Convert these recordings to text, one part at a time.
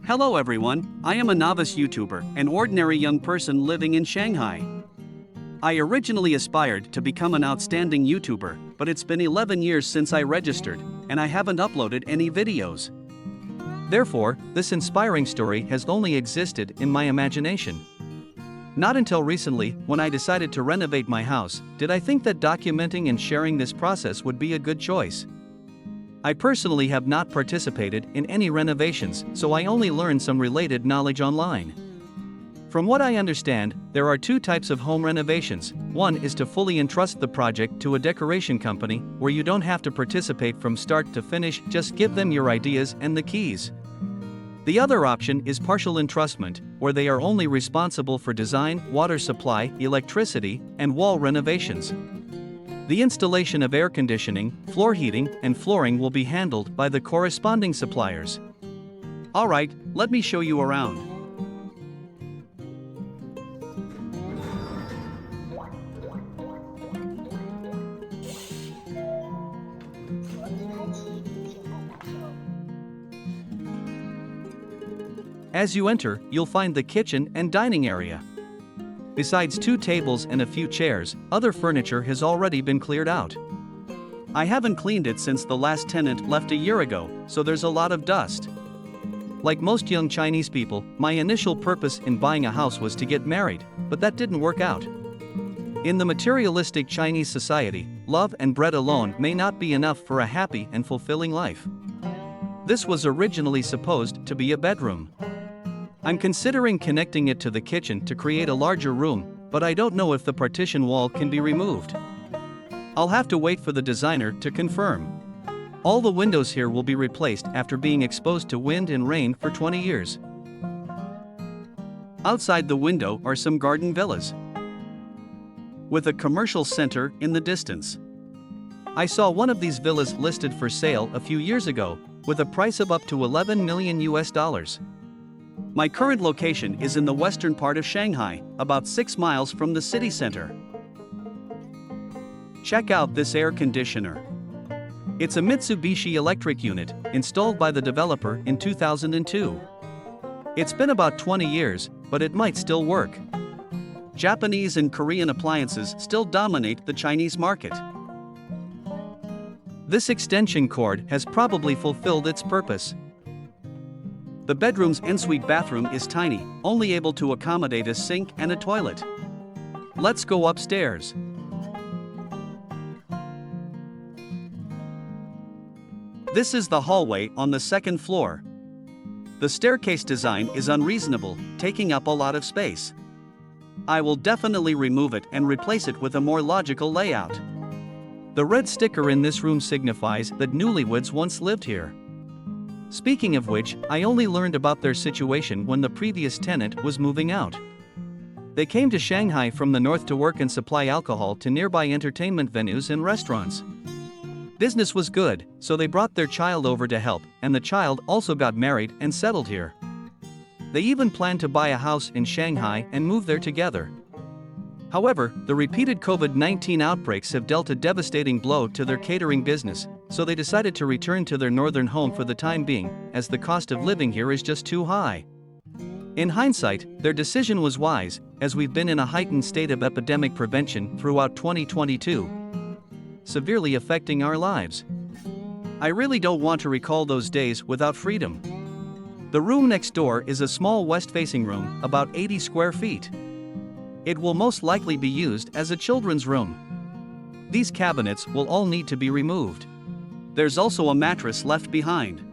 Hello everyone, I am a novice YouTuber, an ordinary young person living in Shanghai. I originally aspired to become an outstanding YouTuber, but it's been 11 years since I registered, and I haven't uploaded any videos. Therefore, this inspiring story has only existed in my imagination. Not until recently, when I decided to renovate my house, did I think that documenting and sharing this process would be a good choice. I personally have not participated in any renovations, so I only learned some related knowledge online. From what I understand, there are two types of home renovations. One is to fully entrust the project to a decoration company, where you don't have to participate from start to finish, just give them your ideas and the keys. The other option is partial entrustment, where they are only responsible for design, water supply, electricity, and wall renovations. The installation of air conditioning, floor heating, and flooring will be handled by the corresponding suppliers. Alright, let me show you around. As you enter, you'll find the kitchen and dining area. Besides two tables and a few chairs, other furniture has already been cleared out. I haven't cleaned it since the last tenant left a year ago, so there's a lot of dust. Like most young Chinese people, my initial purpose in buying a house was to get married, but that didn't work out. In the materialistic Chinese society, love and bread alone may not be enough for a happy and fulfilling life. This was originally supposed to be a bedroom. I'm considering connecting it to the kitchen to create a larger room, but I don't know if the partition wall can be removed. I'll have to wait for the designer to confirm. All the windows here will be replaced after being exposed to wind and rain for 20 years. Outside the window are some garden villas, with a commercial center in the distance. I saw one of these villas listed for sale a few years ago, with a price of up to $11 million US. My current location is in the western part of Shanghai, about 6 miles from the city center. Check out this air conditioner. It's a Mitsubishi electric unit, installed by the developer in 2002. It's been about 20 years, but it might still work. Japanese and Korean appliances still dominate the Chinese market. This extension cord has probably fulfilled its purpose. The bedroom's ensuite bathroom is tiny, only able to accommodate a sink and a toilet. Let's go upstairs. This is the hallway on the second floor. The staircase design is unreasonable, taking up a lot of space. I will definitely remove it and replace it with a more logical layout. The red sticker in this room signifies that newlyweds once lived here. Speaking of which, I only learned about their situation when the previous tenant was moving out. They came to Shanghai from the north to work and supply alcohol to nearby entertainment venues and restaurants. Business was good, so they brought their child over to help, and the child also got married and settled here. They even planned to buy a house in Shanghai and move there together. However, the repeated COVID-19 outbreaks have dealt a devastating blow to their catering business, so they decided to return to their northern home for the time being, as the cost of living here is just too high. In hindsight, their decision was wise, as we've been in a heightened state of epidemic prevention throughout 2022, severely affecting our lives. I really don't want to recall those days without freedom. The room next door is a small west-facing room, about 80 square feet. It will most likely be used as a children's room. These cabinets will all need to be removed. There's also a mattress left behind.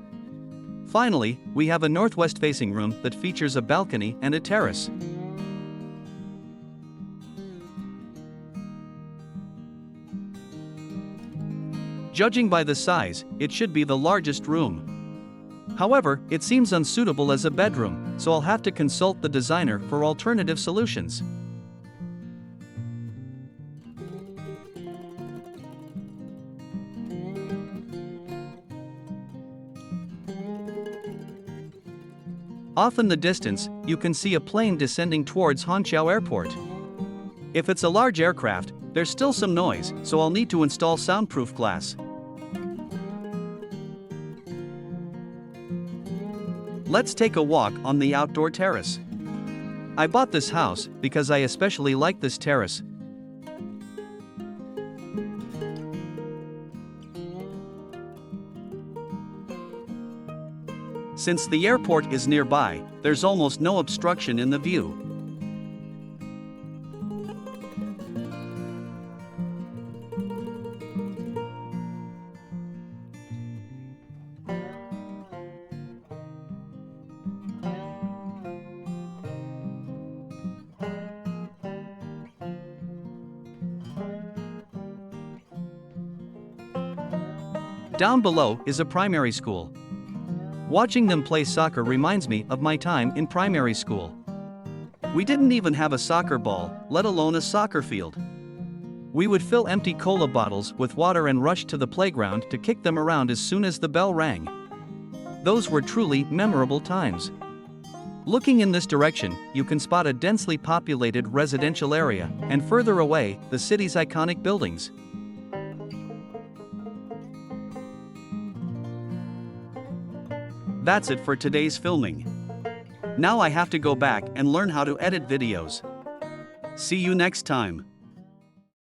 Finally, we have a northwest-facing room that features a balcony and a terrace. Judging by the size, it should be the largest room. However, it seems unsuitable as a bedroom, so I'll have to consult the designer for alternative solutions. Off in the distance, you can see a plane descending towards Hangzhou Airport. If it's a large aircraft, there's still some noise, so I'll need to install soundproof glass. Let's take a walk on the outdoor terrace. I bought this house because I especially like this terrace. Since the airport is nearby, there's almost no obstruction in the view. Down below is a primary school. Watching them play soccer reminds me of my time in primary school. We didn't even have a soccer ball, let alone a soccer field. We would fill empty cola bottles with water and rush to the playground to kick them around as soon as the bell rang. Those were truly memorable times. Looking in this direction, you can spot a densely populated residential area, and further away, the city's iconic buildings. That's it for today's filming. Now I have to go back and learn how to edit videos. See you next time.